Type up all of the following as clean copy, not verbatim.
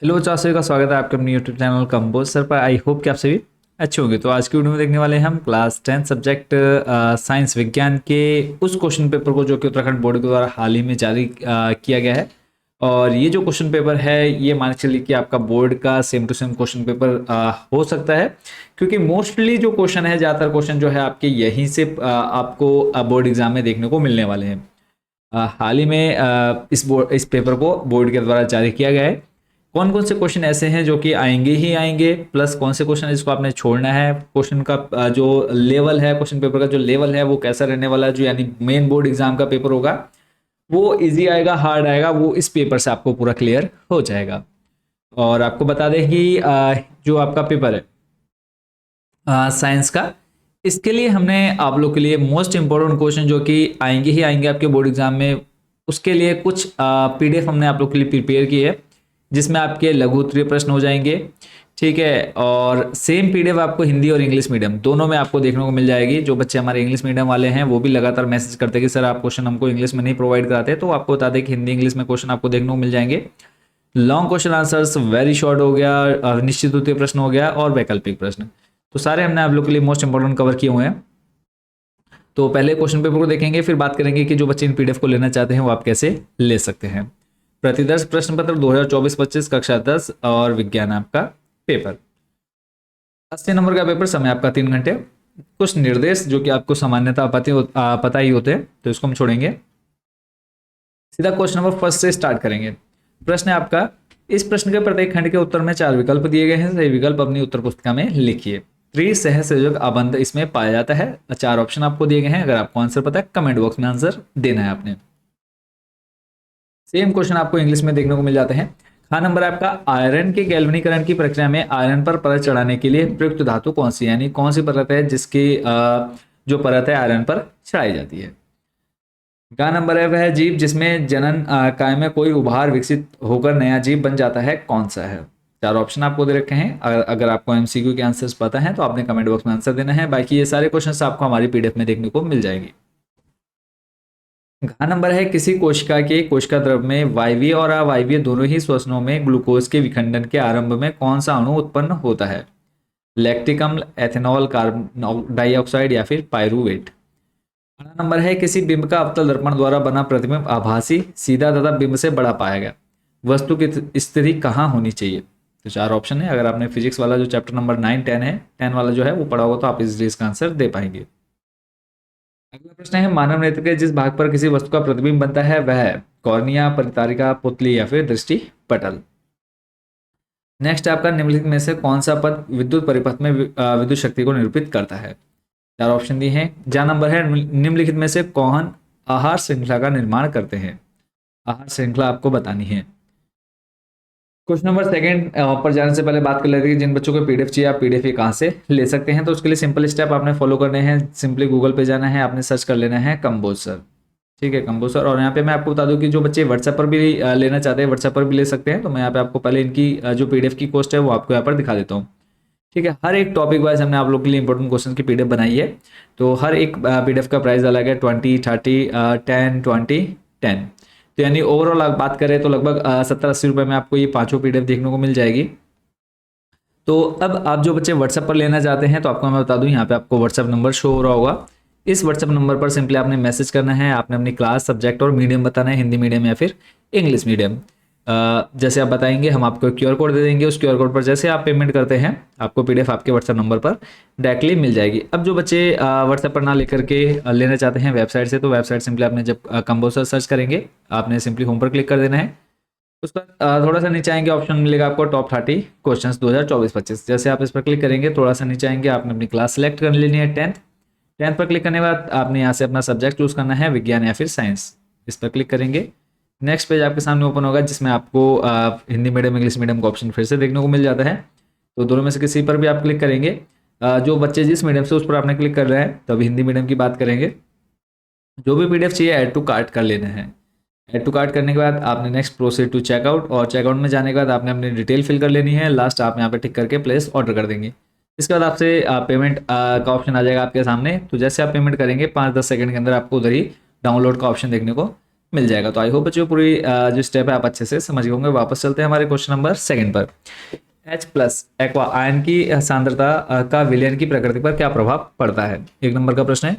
Hello चाशे का स्वागत है आपके अपने यूट्यूब चैनल कंपोज सर पर। आई होप कि आप सभी अच्छे होंगे। तो आज की वीडियो में देखने वाले हैं हम क्लास 10 सब्जेक्ट साइंस विज्ञान के उस क्वेश्चन पेपर को जो कि उत्तराखंड बोर्ड के द्वारा हाल ही में जारी किया गया है। और ये जो क्वेश्चन पेपर है ये मान के चलिए कि आपका बोर्ड का same to same question paper हो सकता है, क्योंकि मोस्टली जो क्वेश्चन है, ज़्यादातर क्वेश्चन जो है आपके यहीं से आपको बोर्ड एग्जाम में देखने को मिलने वाले हैं। हाल ही में इस पेपर को बोर्ड के द्वारा जारी किया गया है। कौन कौन से क्वेश्चन ऐसे हैं जो कि आएंगे ही आएंगे, प्लस कौन से क्वेश्चन जिसको आपने छोड़ना है। क्वेश्चन का जो लेवल है, क्वेश्चन पेपर का जो लेवल है वो कैसा रहने वाला है, जो यानी मेन बोर्ड एग्जाम का पेपर होगा वो इजी आएगा हार्ड आएगा, वो इस पेपर से आपको पूरा क्लियर हो जाएगा। और आपको बता दें कि जो आपका पेपर है साइंस का, इसके लिए हमने आप लोग के लिए मोस्ट इंपॉर्टेंट क्वेश्चन जो कि आएंगे ही आएंगे आपके बोर्ड एग्जाम में, उसके लिए कुछ पीडीएफ हमने आप लोग के लिए प्रिपेयर की है, जिसमें आपके लघु उत्तरीय प्रश्न हो जाएंगे। ठीक है, और सेम पीडीएफ आपको हिंदी और इंग्लिश मीडियम दोनों में आपको देखने को मिल जाएगी। जो बच्चे हमारे इंग्लिश मीडियम वाले हैं वो भी लगातार मैसेज करते हैं कि सर आप क्वेश्चन हमको इंग्लिश में नहीं प्रोवाइड कराते, तो आपको बता दें कि हिंदी इंग्लिश में क्वेश्चन आपको देखने को मिल जाएंगे। Long question answers, very short हो गया, निश्चित उत्तरीय प्रश्न हो गया, और वैकल्पिक प्रश्न, तो सारे हमने आप लोग के लिए मोस्ट इंपॉर्टेंट कवर किए हुए हैं। तो पहले क्वेश्चन पेपर को देखेंगे, फिर बात करेंगे कि जो बच्चे इन पीडीएफ को लेना चाहते हैं वो आप कैसे ले सकते हैं। प्रतिदर्श प्रश्न पत्र 2024-25 कक्षा 10 और विज्ञान आपका पेपर 80 नंबर का पेपर, समय आपका 3 घंटे। कुछ निर्देश जो कि आपको सामान्यतः पता ही होते हैं, तो इसको हम छोड़ेंगे। सीधा क्वेश्चन नंबर फर्स्ट से स्टार्ट करेंगे। प्रश्न है आपका, इस प्रश्न के प्रत्येक खंड के उत्तर में 4 विकल्प दिए गए हैं, सही विकल्प अपनी उत्तर पुस्तिका में लिखिए। त्रिसहसंयोजक अबंध इसमें पाया जाता है। 4 ऑप्शन आपको दिए गए हैं, अगर आपको आंसर पता है कमेंट बॉक्स में आंसर देना है आपने। सेम क्वेश्चन आपको इंग्लिश में देखने को मिल जाते हैं। ख नंबर आपका, आयरन के गैल्वेनीकरण की प्रक्रिया में आयरन पर परत चढ़ाने के लिए प्रयुक्त धातु कौन सी, यानी कौन सी परत है जिसकी जो परत है आयरन पर चढ़ाई जाती है। ग नंबर है, वह जीव जिसमें जनन काय में कोई उभार विकसित होकर नया जीव बन जाता है, कौन सा है। 4 ऑप्शन आपको दे रखे हैं, अगर आपको एमसीक्यू के आंसर्स पता है तो आपने कमेंट बॉक्स में आंसर देना है, बाकी ये सारे क्वेश्चन आपको हमारी पीडीएफ में देखने को मिल जाएगी। घ नंबर है, किसी कोशिका के कोशिका द्रव में वायवीय और अवायवीय दोनों ही श्वसनों में ग्लूकोज के विखंडन के आरंभ में कौन सा अणु उत्पन्न होता है। लैक्टिक अम्ल, एथेनॉल, कार्बन डाइऑक्साइड या फिर पायरुवेट। अगला नंबर है, किसी बिंब का अवतल दर्पण द्वारा बना प्रतिबिंब आभासी, सीधा तथा बिंब से बड़ा पाया गया। वस्तु की स्थिति कहाँ होनी चाहिए। तो 4 ऑप्शन है, अगर आपने फिजिक्स वाला जो चैप्टर नंबर 9, 10 है, 10 वाला जो है वो पढ़ा होगा तो आप इस इसका आंसर दे पाएंगे। अगला प्रश्न है, मानव नेत्र के जिस भाग पर किसी वस्तु का प्रतिबिंब बनता है वह है कॉर्निया, परितारिका, पुतली या फिर दृष्टि पटल। नेक्स्ट आपका, निम्नलिखित में से कौन सा पद विद्युत परिपथ में विद्युत शक्ति को निरूपित करता है। 4 ऑप्शन दिए हैं। जा नंबर है, निम्नलिखित में से कौन आहार श्रृंखला का निर्माण करते हैं। आहार श्रृंखला आपको बतानी है। क्वेश्चन नंबर सेकंड पर जाने से पहले बात कर लेते हैं कि जिन बच्चों को पीडीएफ चाहिए आप पीडीएफ कहाँ से ले सकते हैं। तो उसके लिए सिंपल स्टेप आपने फॉलो करने हैं। सिंपली गूगल पे जाना है, आपने सर्च कर लेना है कंपोज सर। ठीक है, कंपोज सर। और यहाँ पे मैं आपको बता दूं कि जो बच्चे व्हाट्सएप पर भी लेना चाहते हैं व्हाट्सएप पर भी ले सकते हैं। तो मैं यहाँ पे आपको पहले इनकी जो पीडीएफ की कॉस्ट है वो आपको यहाँ पर दिखा देता हूँ। ठीक है, हर एक टॉपिक वाइज हमने आप लोग के लिए इंपॉर्टेंट क्वेश्चन की पीडीएफ बनाई है। तो हर एक पीडीएफ का प्राइस अलग है, 20, 30, 10, 20, 10। तो यानी ओवरऑल आप बात करें तो लगभग 70-80 रुपये में आपको ये 5 पीडीएफ देखने को मिल जाएगी। तो अब आप जो बच्चे व्हाट्सएप पर लेना चाहते हैं तो आपको मैं बता दूं, यहाँ पे आपको व्हाट्सएप नंबर शो हो रहा होगा। इस व्हाट्सएप नंबर पर सिंपली आपने मैसेज करना है, आपने अपनी क्लास, सब्जेक्ट और मीडियम बताना है, हिंदी मीडियम या फिर इंग्लिश मीडियम। जैसे आप बताएंगे हम आपको क्यूआर कोड दे देंगे, उस क्यूआर कोड पर जैसे आप पेमेंट करते हैं आपको पीडीएफ आपके व्हाट्सएप नंबर पर डायरेक्टली मिल जाएगी। अब जो बच्चे व्हाट्सएप पर ना लेकर के लेना चाहते हैं वेबसाइट से, तो वेबसाइट सिंपली आपने जब कंपोज सर्च करेंगे आपने सिंपली होम पर क्लिक कर देना है। उसका थोड़ा सा नीचे आएंगे, ऑप्शन मिलेगा आपको टॉप 30 क्वेश्चन 2024-25। जैसे आप इस पर क्लिक करेंगे थोड़ा सा नीचे आएंगे, आपने अपनी क्लास सेलेक्ट कर लेनी है 10th पर क्लिक करने के बाद आपने यहाँ से अपना सब्जेक्ट चूज करना है, विज्ञान या फिर साइंस। इस पर क्लिक करेंगे, नेक्स्ट पेज आपके सामने ओपन होगा जिसमें आपको हिंदी मीडियम इंग्लिश मीडियम का ऑप्शन फिर से देखने को मिल जाता है। तो दोनों में से किसी पर भी आप क्लिक करेंगे। जो बच्चे जिस मीडियम से उस पर आपने क्लिक कर रहे हैं, तो अभी हिंदी मीडियम की बात करेंगे। जो भी पीडीएफ चाहिए ऐड टू कार्ट कर लेना है। ऐड टू कार्ट करने के बाद आपने नेक्स्ट प्रोसीड टू चेकआउट, और चेकआउट में जाने के बाद आपने अपनी डिटेल फिल कर लेनी है। लास्ट आप यहाँ पे टिक करके प्लेस ऑर्डर कर देंगे। इसके बाद आपसे पेमेंट का ऑप्शन आ जाएगा आपके सामने। तो जैसे आप पेमेंट करेंगे 5-10 सेकंड के अंदर आपको उधर ही डाउनलोड का ऑप्शन देखने को मिल जाएगा। तो आई होप बच्चों पूरी जो स्टेप है आप अच्छे से समझ गए होंगे। वापस चलते हैं हमारे क्वेश्चन नंबर 2 पर। H+ एक्वा आयन की सांद्रता का विलयन की प्रकृति पर क्या प्रभाव पड़ता है। 1 नंबर का प्रश्न है,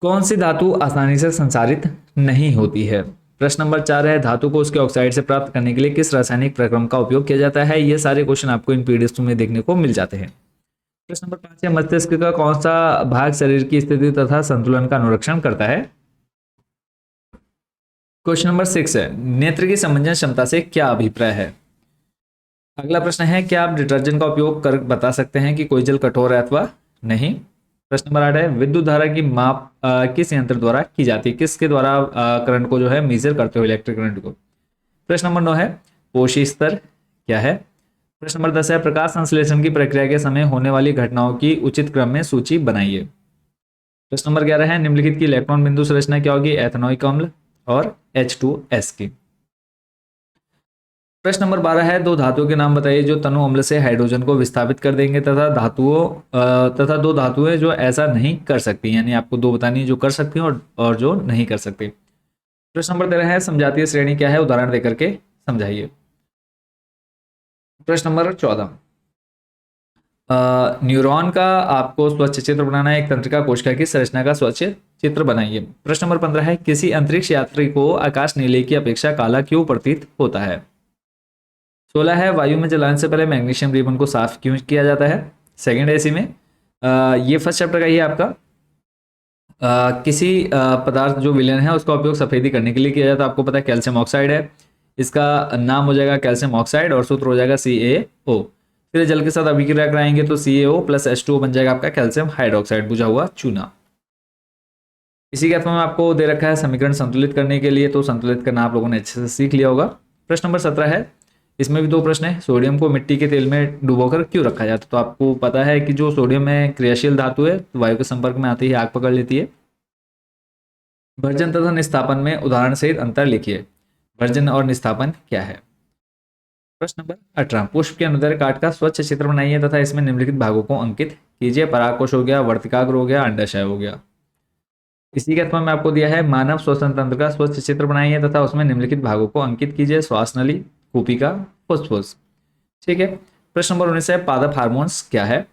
कौन सी धातु आसानी से संसारित नहीं होती है। प्रश्न नंबर 4 है, धातु को उसके ऑक्साइड से प्राप्त करने के लिए किस रासायनिक प्रक्रम का उपयोग किया जाता है। ये सारे क्वेश्चन आपको इन पीडीएफ में देखने को मिल जाते हैं। प्रश्न नंबर 5 है, मस्तिष्क का कौन सा भाग शरीर की स्थिति तथा संतुलन का अनुरक्षण करता है। क्वेश्चन नंबर 6 है, नेत्र की समंजन क्षमता से क्या अभिप्राय है। अगला प्रश्न है, क्या आप डिटर्जेंट का उपयोग कर बता सकते हैं कि कोई जल कठोर है अथवा नहीं। प्रश्न नंबर 8 है, विद्युत धारा की माप किस यंत्र द्वारा की जाती है। किसके द्वारा करंट को जो है मेजर करते हो, इलेक्ट्रिक करंट को। प्रश्न नंबर 9 है, पोषी स्तर क्या है। प्रश्न नंबर 10 है, प्रकाश संश्लेषण की प्रक्रिया के समय होने वाली घटनाओं की उचित क्रम में सूची बनाइए। प्रश्न नंबर 11 है, निम्नलिखित की इलेक्ट्रॉन बिंदु संरचना क्या होगी। एथेनोइक अम्ल और H2S की। प्रश्न नंबर 12 है, दो धातुओं के नाम बताइए जो तनु अम्ल से हाइड्रोजन को विस्थापित कर देंगे तथा दो धातुएं जो ऐसा नहीं कर सकती। यानी आपको दो बतानी है जो कर सकती हैं और जो नहीं कर सकती। प्रश्न नंबर 13 है, समजातीय श्रेणी क्या है, उदाहरण देकर के समझाइए। प्रश्न नंबर 14, न्यूरॉन का आपको स्वच्छ चित्र बनाना है। एक तंत्रिका कोशिका की संरचना का स्वच्छ चित्र बनाइए। प्रश्न नंबर 15 है, किसी अंतरिक्ष यात्री को आकाश नीले की अपेक्षा काला क्यों प्रतीत होता है। 16 है, वायु में जलाने से पहले मैग्नीशियम रिबन को साफ क्यों किया जाता है। सेकंड है इसी में। ये फर्स्ट चैप्टर का ही है आपका। किसी पदार्थ जो विलयन है उसका उपयोग सफेदी करने के लिए किया जाता है। आपको पता है कैल्शियम ऑक्साइड है, इसका नाम हो जाएगा कैल्शियम ऑक्साइड और सूत्र हो जाएगा CaO। फिर जल के साथ अभिक्रिया कराएंगे तो CaO + H2O बन जाएगा आपका कैल्शियम हाइड्रोक्साइड, बुझा हुआ चूना। इसी के अर्थों में आपको दे रखा है समीकरण संतुलित करने के लिए, तो संतुलित करना आप लोगों ने अच्छे से सीख लिया होगा। प्रश्न नंबर 17 है, इसमें भी 2 प्रश्न है, सोडियम को मिट्टी के तेल में डुबोकर क्यों रखा जाता है। तो आपको पता है कि जो सोडियम है क्रियाशील धातु है, तो वायु के संपर्क में आते ही आग पकड़ लेती है। भर्जन तथा निस्तापन में उदाहरण सहित अंतर लिखिए। भर्जन और निस्तापन क्या है। प्रश्न नंबर 18, पुष्प के अनुदैर्घ्य काट का स्वच्छ चित्र बनाइए तथा इसमें निम्नलिखित भागों को अंकित कीजिए। परागकोश हो गया, वर्तिकाग्र हो गया, अंडाशय हो गया। इसी के अथवा में आपको दिया है, मानव श्वसन तंत्र का स्वच्छ चित्र बनाइए तथा उसमें निम्नलिखित भागों को अंकित कीजिए। श्वास नली, कूपिका, फुसफुस। ठीक है। प्रश्न नंबर 19 है, पादप हार्मोन्स क्या है।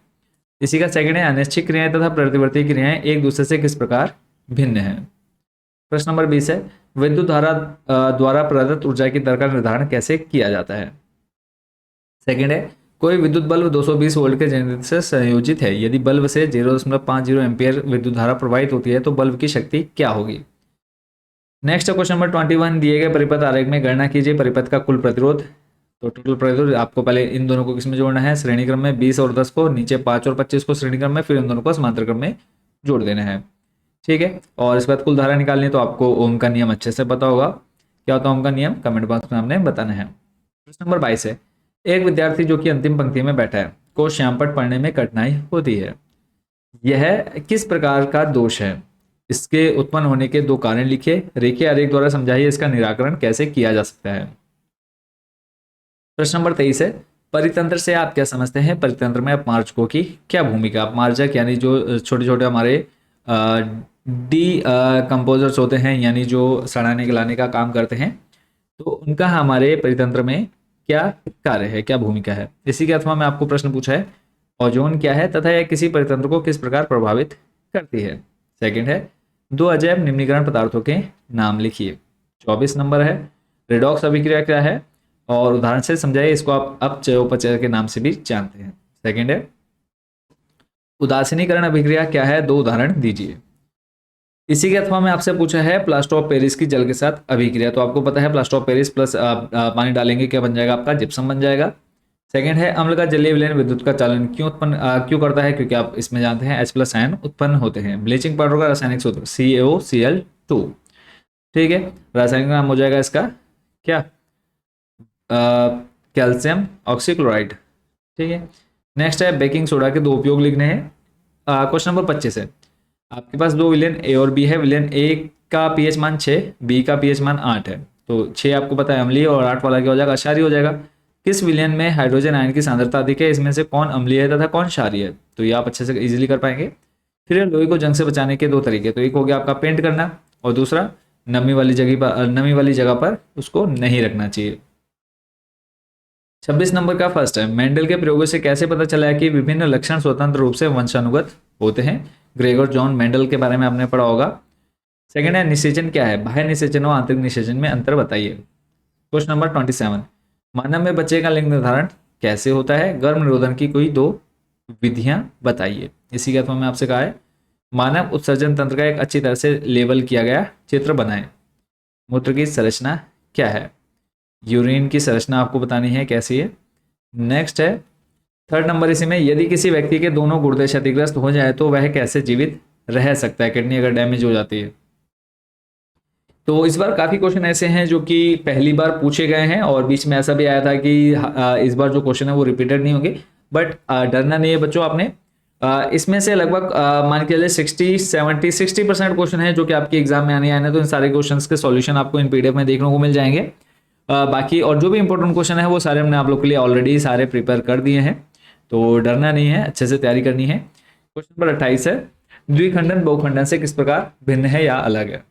इसी का सेकंड है, अनैच्छिक क्रियाएं तथा प्रतिवर्ती क्रियाएं एक दूसरे से किस प्रकार भिन्न है। प्रश्न नंबर 20 है, विद्युत धारा द्वारा प्रदत्त ऊर्जा की दर का निर्धारण कैसे किया जाता है। सेकंड है, कोई विद्युत बल्ब 220 वोल्ट के जनरेटर से संयोजित है। यदि बल्ब से 0.50 एम्पियर विद्युत धारा प्रवाहित होती है तो बल्ब की शक्ति क्या होगी। नेक्स्ट क्वेश्चन नंबर 21, दिए गए परिपथ आरेख में गणना कीजिए परिपथ का कुल प्रतिरोध। तो टोटल प्रतिरोध आपको पहले इन दोनों को किसमें जोड़ना है, श्रेणी क्रम में 20 और 10 को, नीचे 5 और 25 को श्रेणी क्रम में, फिर इन दोनों को समांतर क्रम में जोड़ देना है। ठीक है। और इसके बाद कुल धारा निकालनी है, तो आपको ओम का नियम अच्छे से पता होगा। क्या होता है ओम का नियम, कमेंट बॉक्स में हमने बताना है। प्रश्न नंबर 22 है, एक विद्यार्थी जो कि अंतिम पंक्ति में बैठा है को श्यामपट्ट पढ़ने में कठिनाई होती है। यह किस प्रकार का दोष है। इसके उत्पन्न होने के 2 कारण लिखिए। रेखीय आरेख द्वारा समझाइए इसका निराकरण कैसे किया जा सकता है। प्रश्न नंबर 23 है, परितंत्र से आप क्या समझते हैं। परितंत्र में अपमार्जकों की क्या भूमिका। अपमार्जक यानी जो छोटे छोटे हमारे डी कंपोजर्स होते हैं, यानी जो सड़ाने गलाने का काम करते हैं, तो उनका हमारे परितंत्र में क्या कार्य है, क्या भूमिका है। इसी के अथवा में आपको प्रश्न पूछा है, ओजोन क्या है तथा यह किसी परितंत्र को किस प्रकार प्रभावित करती है। सेकंड है, 2 अजैव निम्नीकरण पदार्थों के नाम लिखिए। 24 नंबर है, रेडॉक्स अभिक्रिया क्या है और उदाहरण से समझाइए। इसको आप अपचयोपचय के नाम से भी जानते हैं। सेकंड है, उदासीनीकरण अभिक्रिया क्या है, 2 उदाहरण दीजिए। इसी के अथवा में आपसे पूछा है प्लास्टर ऑफ पेरिस की जल के साथ अभिक्रिया। तो आपको पता है प्लास्टर ऑफ पेरिस प्लस पानी डालेंगे क्या बन जाएगा आपका, जिप्सम बन जाएगा। सेकंड है, अम्ल का जलीय विलयन विद्युत का चालन क्यों करता है, क्योंकि आप इसमें जानते हैं H+ आयन उत्पन्न होते हैं। ब्लीचिंग पाउडर का रासायनिक सूत्र CaOCl2। ठीक है। रासायनिक नाम हो जाएगा इसका क्या, कैल्शियम ऑक्सीक्लोराइड। ठीक है। नेक्स्ट है, बेकिंग सोडा के 2 उपयोग लिखने हैं। क्वेश्चन नंबर 25 है, आपके पास 2 विलयन A और B है। विलयन A का pH मान 6, B का pH मान 8 है। तो 6 आपको पता है अम्लीय और 8 वाला क्या हो जाएगा, क्षारीय हो जाएगा। किस विलयन में हाइड्रोजन आयन की सांद्रता अधिक है, इसमें से कौन अम्लीय है तथा कौन क्षारीय है। तो ये आप अच्छे से इजीली कर पाएंगे। फिर लोहे को जंग से बचाने के 2 तरीके, तो एक हो गया आपका पेंट करना और दूसरा नमी वाली जगह पर उसको नहीं रखना चाहिए। 26 नंबर का फर्स्ट है, मेंडल के प्रयोगों से कैसे पता चला है कि विभिन्न लक्षण स्वतंत्र रूप से वंशानुगत होते हैं? ग्रेगर जॉन मेंडल के बारे में आपने पढ़ा होगा। सेकंड है, निषेचन क्या है? बाह्य निषेचन और आंतरिक निषेचन में अंतर बताइए। क्वेश्चन नंबर 27, मानव में बच्चे का लिंग निर्धारण कैसे होता है? गर्भ निरोधन की कोई 2 विधियां बताइए। इसी के अथवा में आपसे कहा है मानव उत्सर्जन तंत्र का एक अच्छी तरह से लेबल किया गया चित्र बनाएं। मूत्र की संरचना क्या है? यूरिन की संरचना आपको बतानी है कैसी है। नेक्स्ट है थर्ड नंबर, इसी में यदि किसी व्यक्ति के दोनों गुर्दे क्षतिग्रस्त हो जाए तो वह कैसे जीवित रह सकता है? किडनी अगर डैमेज हो जाती है। तो इस बार काफी क्वेश्चन ऐसे हैं जो कि पहली बार पूछे गए हैं और बीच में ऐसा भी आया था कि इस बार जो क्वेश्चन है वो रिपीटेड नहीं होंगे, बट डरना नहीं है बच्चों आपने। इसमें से लगभग मान के चलिए 60% क्वेश्चन है जो कि आपके एग्जाम में आने आए हैं, तो इन सारे क्वेश्चंस के सॉल्यूशन आपको इन पीडीएफ में देखने को मिल जाएंगे। बाकी और जो भी इंपॉर्टेंट क्वेश्चन है वो सारे हमने आप लोग के लिए ऑलरेडी सारे प्रिपेयर कर दिए हैं, तो डरना नहीं है, अच्छे से तैयारी करनी है। क्वेश्चन नंबर 28 है, द्विखंडन बहुखंडन से किस प्रकार भिन्न है या अलग है?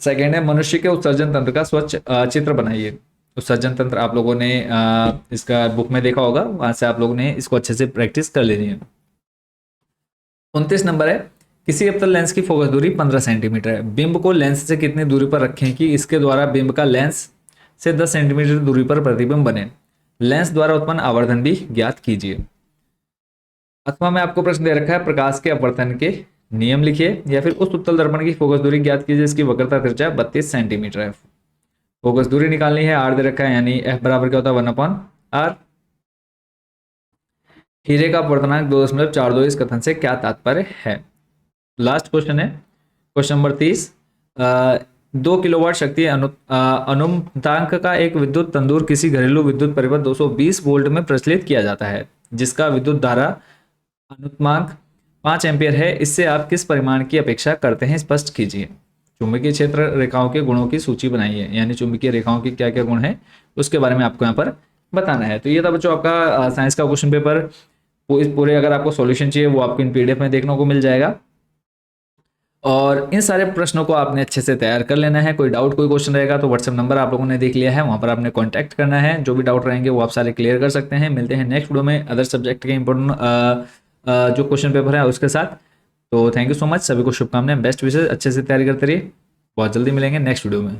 सेकेंड है, मनुष्य के उत्सर्जन तंत्र का स्वच्छ चित्र बनाइए। उत्सर्जन तंत्र आप लोगों ने इसका बुक में देखा होगा, वहां से आप लोगों ने इसको अच्छे से प्रैक्टिस कर लेनी है। 29 नंबर है, किसी अवतल लेंस की फोकस दूरी 15 सेंटीमीटर है, बिंब को लेंस से कितनी दूरी पर रखें कि इसके द्वारा बिंब का लेंस से 10 सेंटीमीटर दूरी पर प्रतिबिंब बने? लेंस द्वारा उत्पन्न आवर्धन भी ज्ञात कीजिए। अथवा में आपको प्रश्न दे रखा है प्रकाश के अपवर्तन के नियम लिखिए, या फिर उस उत्तल दर्पण की फोकस दूरी ज्ञात कीजिए जिसकी वक्रता त्रिज्या 32 सेंटीमीटर है। फोकस दूरी निकालनी है, आर दे रखा है, यानी एफ बराबर क्या होता है 1/r। हीरे का अपवर्तनांक 2.42, इस कथन से क्या तात्पर्य है? लास्ट क्वेश्चन है क्वेश्चन नंबर 30, 2 किलोवाट शक्ति अनुमतांक का एक विद्युत तंदूर किसी घरेलू विद्युत परिपथ 220 वोल्ट में प्रचलित किया जाता है जिसका विद्युत धारा अनुपांक 5 एम्पियर है, इससे आप किस परिमाण की अपेक्षा करते हैं? स्पष्ट कीजिए। चुंबकीय क्षेत्र रेखाओं के गुणों की सूची बनाइए, यानी चुंबकीय रेखाओं के क्या क्या गुण हैं उसके बारे में आपको यहाँ पर बताना है। तो ये था बच्चों आपका साइंस का क्वेश्चन पेपर। पूरे अगर आपको सॉल्यूशन चाहिए वो आपको इन पीडीएफ में देखने को मिल जाएगा, और इन सारे प्रश्नों को आपने अच्छे से तैयार कर लेना है। कोई डाउट कोई क्वेश्चन रहेगा तो व्हाट्सएप नंबर आप लोगों ने देख लिया है, वहाँ पर आपने कॉन्टैक्ट करना है। जो भी डाउट रहेंगे वो आप सारे क्लियर कर सकते हैं। मिलते हैं नेक्स्ट वीडियो में अदर सब्जेक्ट के इंपॉर्टेंट जो क्वेश्चन पेपर है उसके साथ। तो थैंक यू सो मच, सभी को शुभकामनाएं, बेस्ट विशेष, अच्छे से तैयारी करते रहिए। बहुत जल्दी मिलेंगे नेक्स्ट वीडियो में।